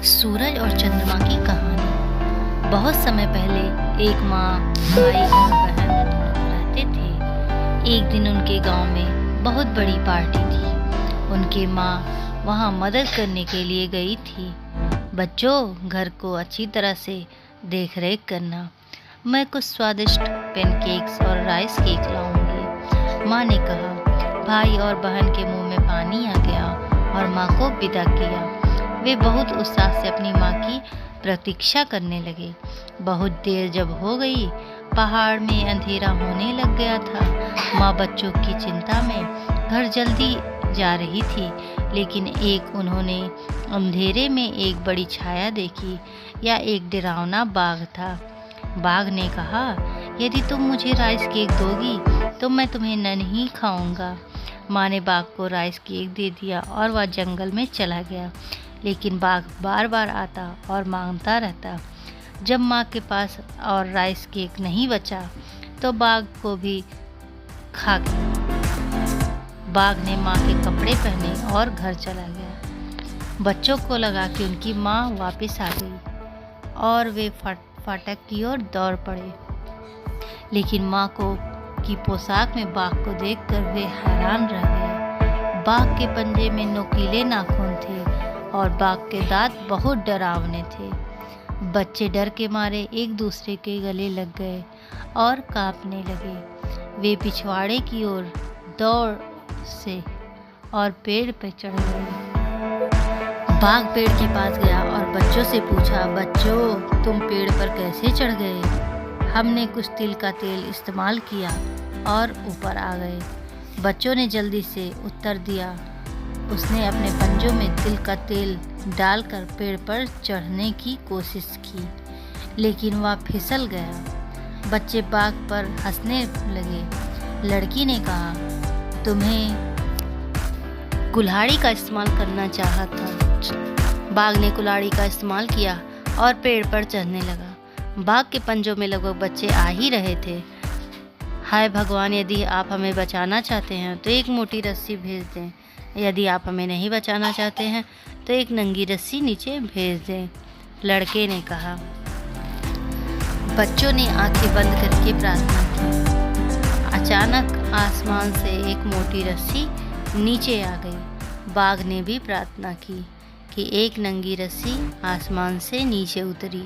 सूरज और चंद्रमा की कहानी। बहुत समय पहले एक माँ, भाई और बहन रहते थे। एक दिन उनके गांव में बहुत बड़ी पार्टी थी। उनकी माँ वहां मदद करने के लिए गई थी। बच्चों, घर को अच्छी तरह से देख रेख करना। मैं कुछ स्वादिष्ट पैनकेक्स और राइस केक लाऊंगी, माँ ने कहा। भाई और बहन के मुंह में पानी आ गया और माँ को विदा किया। वे बहुत उत्साह से अपनी माँ की प्रतीक्षा करने लगे। बहुत देर जब हो गई, पहाड़ में अंधेरा होने लग गया था। माँ बच्चों की चिंता में घर जल्दी जा रही थी, लेकिन उन्होंने अंधेरे में एक बड़ी छाया देखी। यह एक डरावना बाघ था। बाघ ने कहा, यदि तुम मुझे राइस केक दोगी तो मैं तुम्हें नहीं खाऊंगा। माँ ने बाघ को राइस केक दे दिया और वह जंगल में चला गया। लेकिन बाघ बार बार आता और मांगता रहता। जब माँ के पास और राइस केक नहीं बचा तो बाघ को भी खा गया। बाघ ने माँ के कपड़े पहने और घर चला गया। बच्चों को लगा कि उनकी माँ वापस आ गई और वे फाटक की ओर दौड़ पड़े। लेकिन माँ की पोशाक में बाघ को देखकर वे हैरान रह गए। बाघ के पंजे में नुकीले नाखून थे और बाघ के दांत बहुत डरावने थे। बच्चे डर के मारे एक दूसरे के गले लग गए और कांपने लगे। वे पिछवाड़े की ओर दौड़ से और पेड़ पर चढ़ गए। बाघ पेड़ के पास गया और बच्चों से पूछा, बच्चों, तुम पेड़ पर कैसे चढ़ गए? हमने कुछ तिल का तेल इस्तेमाल किया और ऊपर आ गए। बच्चों ने जल्दी से उत्तर दिया। उसने अपने पंजों में तिल का तेल डालकर पेड़ पर चढ़ने की कोशिश की, लेकिन वह फिसल गया। बच्चे बाघ पर हंसने लगे। लड़की ने कहा, तुम्हें कुल्हाड़ी का इस्तेमाल करना चाहा था। बाघ ने कुल्हाड़ी का इस्तेमाल किया और पेड़ पर चढ़ने लगा। बाघ के पंजों में लगभग बच्चे आ ही रहे थे। हाय भगवान, यदि आप हमें बचाना चाहते हैं तो एक मोटी रस्सी भेज दें। यदि आप हमें नहीं बचाना चाहते हैं तो एक नंगी रस्सी नीचे भेज दें, लड़के ने कहा। बच्चों ने आंखें बंद करके प्रार्थना की। अचानक आसमान से एक मोटी रस्सी नीचे आ गई। बाघ ने भी प्रार्थना की कि एक नंगी रस्सी आसमान से नीचे उतरी।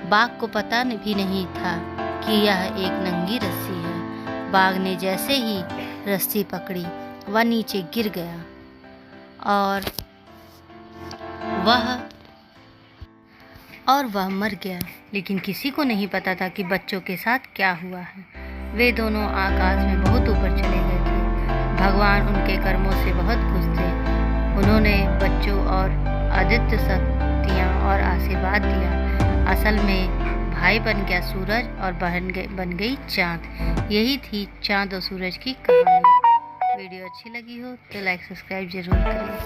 बाघ को पता भी नहीं था कि यह एक नंगी रस्सी है। बाघ ने जैसे ही रस्सी पकड़ी, वह नीचे गिर गया और वह मर गया। लेकिन किसी को नहीं पता था कि बच्चों के साथ क्या हुआ है। वे दोनों आकाश में बहुत ऊपर चले गए थे। भगवान उनके कर्मों से बहुत खुश थे। उन्होंने बच्चों और अद्वितीय शक्तियाँ और आशीर्वाद दिया। असल में भाई बन गया सूरज और बहन बन गई चाँद। यही थी चाँद और सूरज की कहानी। वीडियो अच्छी लगी हो तो लाइक सब्सक्राइब जरूर करें।